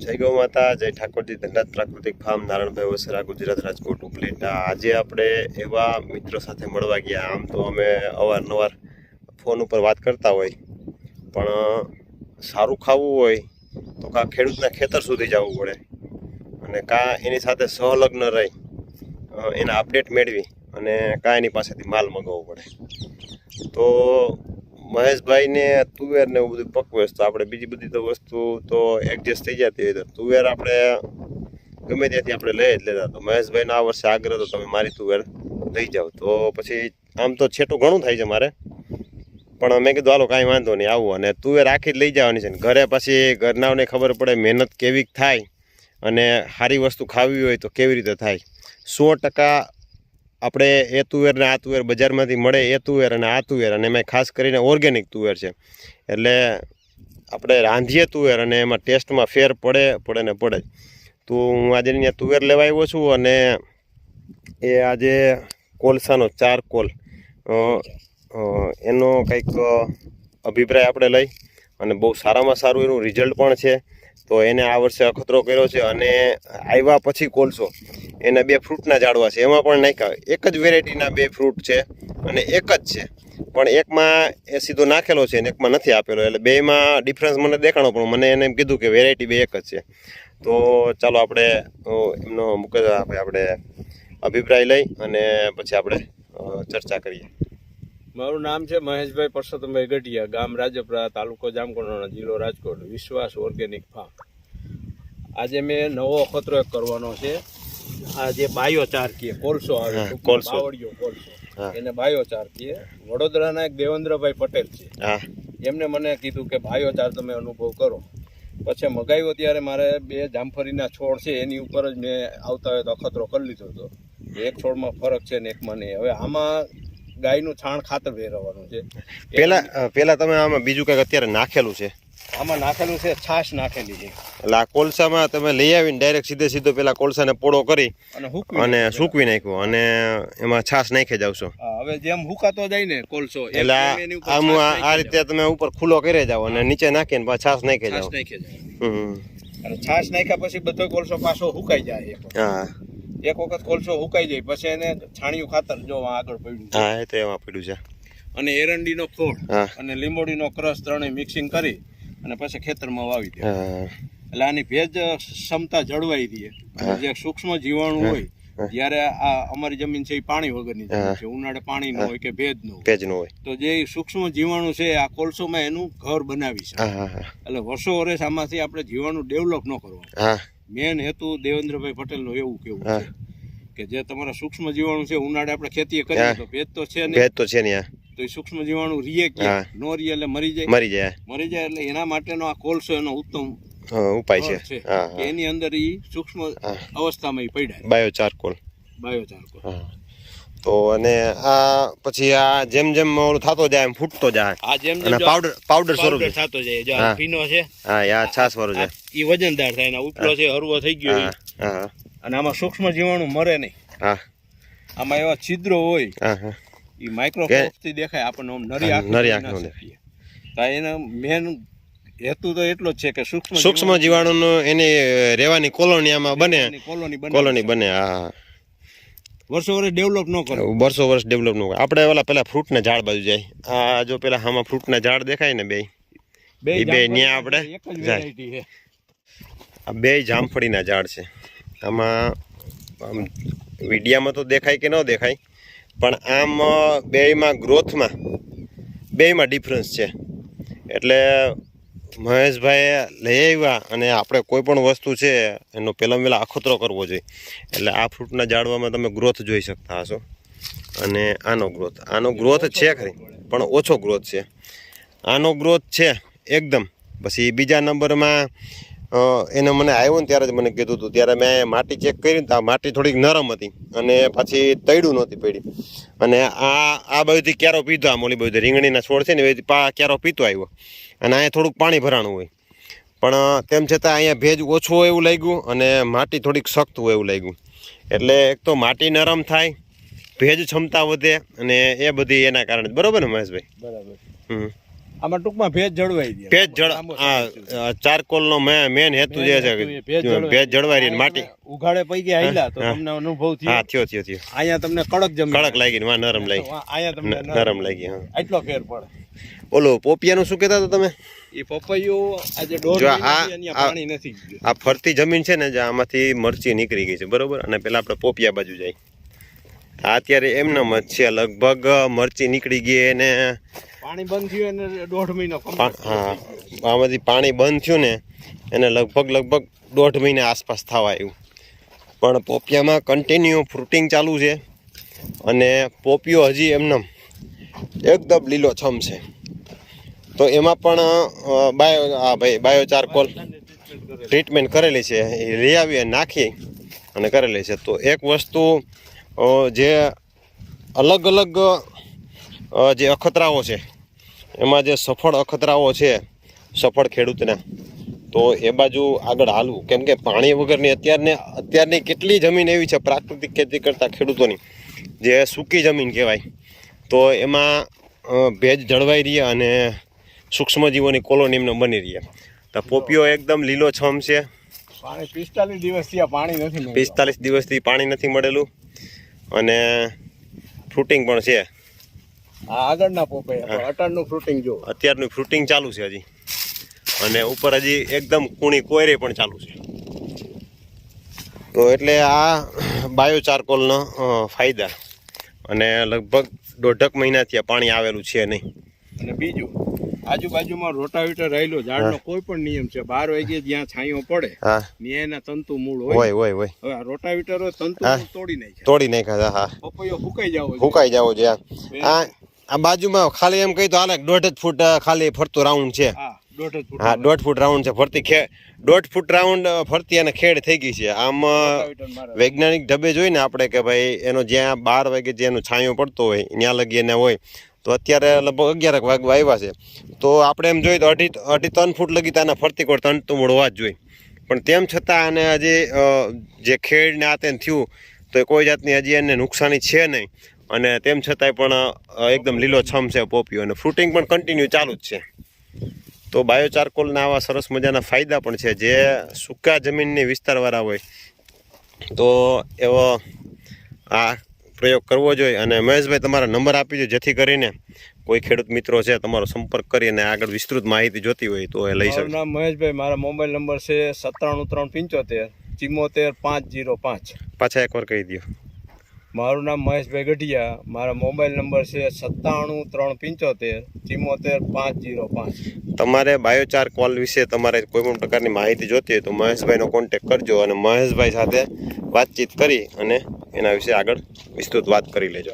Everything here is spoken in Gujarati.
જય ગૌ માતા, જય ઠાકોરજી, ધનરાજ પ્રાકૃતિક ફાર્મ, નારાયણભાઈ વસરા, ગુજરાત, રાજકોટ, ઉપલેટા। આજે આપણે એવા મિત્રો સાથે મળવા ગયા। આમ તો અમે અવારનવાર ફોન ઉપર વાત કરતા હોય, પણ સારું ખાવું હોય તો કાં ખેડૂતના ખેતર સુધી જવું પડે અને કાં એની સાથે સહલગ્ન રહી એના અપડેટ મેળવી અને કાં એની પાસેથી માલ મગાવવો પડે। તો મહેશભાઈને તુવેર ને એવું બધું પકવે તો આપણે બીજી બધી તો વસ્તુ તો એડજસ્ટ થઈ જતી હોય, તો તુવેર આપણે ગમે ત્યાંથી આપણે લઈ જ લેતા। તો મહેશભાઈનો આ વર્ષે આગ્રહ તો તમે મારી તુવેર લઈ જાઓ। તો પછી આમ તો છેટું ઘણું થાય છે મારે, પણ મેં કીધું હાલો કાંઈ વાંધો નહીં, આવું અને તુવેર આખી જ લઈ જવાની છે ને ઘરે પછી ઘરનાઓને ખબર પડે મહેનત કેવી થાય અને સારી વસ્તુ ખાવી હોય તો કેવી રીતે થાય। 100% આપણે એ તુવેર ને આ તુવેર બજારમાંથી મળે એ તુવેર અને આ તુવેર, અને એમાં ખાસ કરીને ઓર્ગેનિક તુવેર છે, એટલે આપણે રાંધીએ તુવેર અને એમાં ટેસ્ટમાં ફેર પડે ને પડે। તો હું આજે અહીંયા તુવેર લેવા આવ્યો છું અને એ આજે કોલસાનો ચારકોલ એનો કંઈક અભિપ્રાય આપણે લઈ અને બહુ સારામાં સારું એનું રિઝલ્ટ પણ છે। તો એને આ વર્ષે અખતરો કર્યો છે અને આવ્યા પછી કોલસો એના 2 ફ્રૂટના ઝાડવા છે, એમાં પણ નાખ્યા એક જ વેરાયટીના 2 ફ્રૂટ છે અને એક જ છે, પણ એકમાં એ સીધો નાખેલો છે અને એકમાં નથી આપેલો, એટલે બેમાં ડિફરન્સ મને દેખાણો, પણ મને એને એમ કીધું કે વેરાયટી 2 એક જ છે। તો ચાલો આપણે એમનો આપણે અભિપ્રાય લઈ અને પછી આપણે ચર્ચા કરીએ। મારું નામ છે મહેશભાઈ પરસોત્તમભાઈ ગઢિયા, ગામ રાજપરા, તાલુકો જામકંડોરણા, જિલ્લો રાજકોટ, વિશ્વાસ ઓર્ગેનિક ફાર્મ। આજે મેં નવો અખતરો કરવાનો છે। આ જે બાયોચાર કીએ કોલસો આવે, બાવળિયો કોલસો, એને બાયોચાર કીએ। વડોદરાના એક દેવેન્દ્રભાઈ પટેલ છે, એમને મને કીધું કે બાયોચાર તમે અનુભવ કરો। પછી મગાવ્યો ત્યારે મારે 2 જામફળીના છોડ છે એની ઉપર જ મેં આવતા હોય તો અખતરો કરી લીધો હતો। એક છોડમાં ફરક છે ને એકમાં નહીં। હવે આમાં ગાયનું છાણ ખાતર વેરવાનું છે। પેલા તમે આમાં બીજું કંઈક અત્યારે નાખેલું છે? આમાં નાખેલું છે છાશ નાખેલી છે, એટલે આ કોલસામાં તમે લઈ આવીને ડાયરેક્ટ સીધો પેલા કોલસાને પોળો કરી અને સૂકવી નાખ્યો અને એમાં છાશ નાખી જાવ છો? હવે જેમ હુકાતો જાય ને કોલસો, એટલે આમ આ રીતે તમે ઉપર ખુલ્લો કરી જાવ અને નીચે નાખીને પાછા છાશ નાખી જાવ। અને છાશ નાખ્યા પછી બધો કોલસો પાછો હુકાઈ જાય। હા, એક વખત કોલસો હુકાઈ જાય પછી એને છાણિયું ખાતર જો આગળ પડ્યું છે, હા એ તો એમાં પડ્યું છે, અને એરંડીનો ફોડ અને લીંબોડીનો ક્રશ ત્રણેય મિક્સિંગ કરી અને પછી ખેતરમાં વાવી દે। એટલે આની ભેજ ક્ષમતા જળવાઈ રહે। જે સૂક્ષ્મ જીવાણુ હોય, જ્યારે આ અમારી જમીન છે એ પાણી વગરની જમીન છે, ઉનાળે પાણી ન હોય કે ભેજ ન હોય, તો જે સૂક્ષ્મ જીવાણુ છે આ કોલસોમાં એનું ઘર બનાવી છે। એટલે વર્ષો વર્ષ આમાંથી આપણે જીવાણુ ડેવલપ ન કરવાનું। મેન હેતુ દેવેન્દ્રભાઈ પટેલનું એવું કેવું છે કે જે તમારા સૂક્ષ્મ જીવાણુ છે, ઉનાળે આપણે ખેતી કરીએ તો ભેજ તો છે ને, તો એ સૂક્ષ્મ જીવાણુ રીએ કે નો રીએ એટલે મરી જાય, એટલે એના માટેનો આ કોલસો એનો ઉત્તમ ઉપાય છે કે એની અંદર એ સૂક્ષ્મ અવસ્થામાં પડ્યા બાયોચારકોલ। તો અને આ પછી આ જેમ જેમ ઓલું થતો જાય એમ ફૂટતો જાય, આ જેમ અને પાવડર સ્વરૂપ થતો જાય, જો આ ભીનો છે, હા આ છાસ વાળું છે, એ વજનદાર થાય ને ઉપલો છે હરવો થઈ ગયો, અને આમાં સૂક્ષ્મ જીવાણુ મરે નહીં। આમાં એવા છિદ્રો હોય, એ માઇક્રોસ્કોપ થી દેખાય આપણને, નરી આંખ તો એનો મેન હેતુ તો એટલો જ છે કે સૂક્ષ્મ જીવાણુનો એની રહેવાની કોલોની આમાં બને, કોલોની બને। હા, વર્ષો વર્ષ ડેવલપ ન કરો, વર્ષો વર્ષ ડેવલપ ન કરે। આપણે પેલા ફ્રૂટના ઝાડ બાજુ જાય, આ જો પેલા આમાં ફ્રૂટના ઝાડ દેખાય ને બે ન્યા આપણે જાય, આ 2 જામફળીના ઝાડ છે। આમાં વિડીયામાં તો દેખાય કે ન દેખાય, પણ આમ બેયમાં ગ્રોથમાં બેયમાં ડિફરન્સ છે। એટલે મહેશભાઈએ લઈ આવ્યા અને આપણે કોઈ પણ વસ્તુ છે એનો પહેલાં અખતરો કરવો જોઈએ। એટલે આ ફ્રૂટના ઝાડવામાં તમે ગ્રોથ જોઈ શકતા હશો, અને આનો ગ્રોથ છે ખરી, પણ ઓછો ગ્રોથ છે, આનો ગ્રોથ છે એકદમ। પછી બીજા નંબરમાં એને મને આવ્યો ને ત્યારે જ મને કીધું હતું, ત્યારે મેં માટી ચેક કરી ને તો આ માટી થોડીક નરમ હતી અને પછી તૈડું નહોતી પડી, અને આ બાજુથી ક્યારો પીધો, આમ ઓલી બાજુ રીંગણીના છોડ છે ને એ ક્યારો પીતો આવ્યો, અને અહીંયા થોડુંક પાણી ભરાણું હોય, પણ તેમ છતાં અહીંયા ભેજ ઓછો હોય એવું લાગ્યું અને માટી થોડીક સખ્ત હોય એવું લાગ્યું। એટલે એક તો માટી નરમ થાય, ભેજ ક્ષમતા વધે, અને એ બધી એના કારણે, બરોબર ને મહેશભાઈ? બરાબર। આમાં ટૂંકમાં ભેજ જળવાઈ દે. ભેજ ચારકોલનો મેન હેતુ જે છે ભેજ જળવાઈ રહી માટી ઉઘાડે પૈકી આયલા તો તમને અનુભવ થયો. હા થયો અહીંયા તમને કડક જમીન, કડક લાગી ને નરમ લાગી, અહીંયા તમને નરમ લાગી. હા એટલો ફેર પડે. ઓલો પોપિયાનું શું કહેતા હતા તમે? એ પપૈયું આજે દોઢ જો મહિનાથી અહીંયા પાણી નથી ગયું. આ ફરતી જમીન છે ને, આમાંથી મરચી નીકળી ગઈ છે બરોબર, અને પેલા આપણે પોપિયા બાજુ જાય. અત્યારે એમનામ જ છે, લગભગ મરચી નીકળી ગઈ અને પાણી બંધ થયું અને 1.5 મહિનો. હા આમાંથી પાણી બંધ થયું ને એને લગભગ 1.5 મહિના આસપાસ થવા આવ્યું. પણ પોપિયામાં કન્ટિન્યુ ફ્રૂટિંગ ચાલુ છે અને પોપિયો હજી એમનામ એકદમ લીલોછમ છે. તો એમાં પણ બાયો ચારકોલ ટ્રીટમેન્ટ કરેલી છે, એ લઈ આવી નાખી અને કરેલી છે. તો એક વસ્તુ જે અલગ અલગ જે અખતરાઓ છે એમાં જે સફળ અખતરાઓ છે સફળ ખેડૂતના, તો એ બાજુ આગળ હાલવું. કેમ કે પાણી વગરની અત્યારની કેટલી જમીન એવી છે પ્રાકૃતિક ખેતી કરતા ખેડૂતોની જે સૂકી જમીન કહેવાય, તો એમાં ભેજ જળવાઈ રહે અને સૂક્ષ્મજીવોની કોલોની એમને બની રહે. તો પોપિયો એકદમ લીલોછમ છે. પાણી 45 દિવસથી આ પાણી નથી મળ્યું. 45 દિવસથી પાણી નથી મળેલું અને ફ્રૂટિંગ પણ છે. આ આગળના પોપૈયા અટાણનું ફ્રૂટિંગ જો, અત્યારનું ફ્રૂટિંગ ચાલુ છે હજી, અને ઉપર હજી એકદમ કૂણી કોયરે પણ ચાલુ છે. તો એટલે આ બાયો ચારકોલનો ફાયદા, અને લગભગ 1.5 મહિનાથી આ પાણી આવેલું છે નહીં. અને બીજું આજુબાજુમાં રોટાવેટર રહેલો ઝાડનો કોઈ પણ નિયમ છે, 12 વાગે જ્યાં છાંયો પડે ત્યાં એના તંતુ મૂળ હોય. હવે આ રોટાવેટર તંતુ મૂળ તોડી નાખ્યા. હા પપૈયો સુકાઈ જાવો છે. આ બાજુમાં ખાલી એમ કહી તો હાલે 1.5 ફૂટ ખાલી ફરતું રાઉન્ડ છે. હા 1.5 ફૂટ રાઉન્ડ છે ફરતી, 1.5 ફૂટ રાઉન્ડ ફરતી અને ખેડ થઈ ગઈ છે. આમ વૈજ્ઞાનિક ઢબે જોઈને આપણે કે ભાઈ એનો જ્યાં 12 વાગે જેનો છાંયો પડતો હોય ત્યાં લગી એને હોય, તો અત્યારે લગભગ 11 વાગવા આવ્યા છે. તો આપણે એમ જોઈએ તો 2.5-3 ફૂટ લગી તાના ફરતી કોર તણ તો મળવા જ જોઈએ. પણ તેમ છતાં આને હજી જે ખેડ ને આ તેમ થયું તો કોઈ જાતની હજી એને નુકસાની છે નહીં, અને તેમ છતાંય પણ એકદમ લીલોછમ છે પોપિયો, અને ફ્રૂટિંગ પણ કન્ટિન્યુ ચાલુ જ છે. તો બાયો ચારકોલના આવા સરસ મજાના ફાયદા પણ છે. જે સૂકા જમીનની વિસ્તારવાળા હોય તો એવો આ પ્રયોગ કરવો જોઈએ. અને મહેશભાઈ તમારા નંબર આપી દો, જેથી કરીને કોઈ ખેડૂત મિત્રો છે તમારો સંપર્ક કરી અને આગળ વિસ્તૃત માહિતી જોતી હોય તો એ લઈ શકે. મારું નામ મહેશભાઈ, મારા મોબાઈલ નંબર છે 9737754505. પાછા એકવાર કહી દો. મારું નામ મહેશભાઈ ગઢિયા, મારા મોબાઈલ નંબર છે 9737754505. તમારે બાયો ચારકોલ વિશે તમારે કોઈ પણ પ્રકારની માહિતી જોતી હોય તો મહેશભાઈનો કોન્ટેક કરજો, અને મહેશભાઈ સાથે વાતચીત કરી અને એના વિશે આગળ વિસ્તૃત વાત કરી લેજો.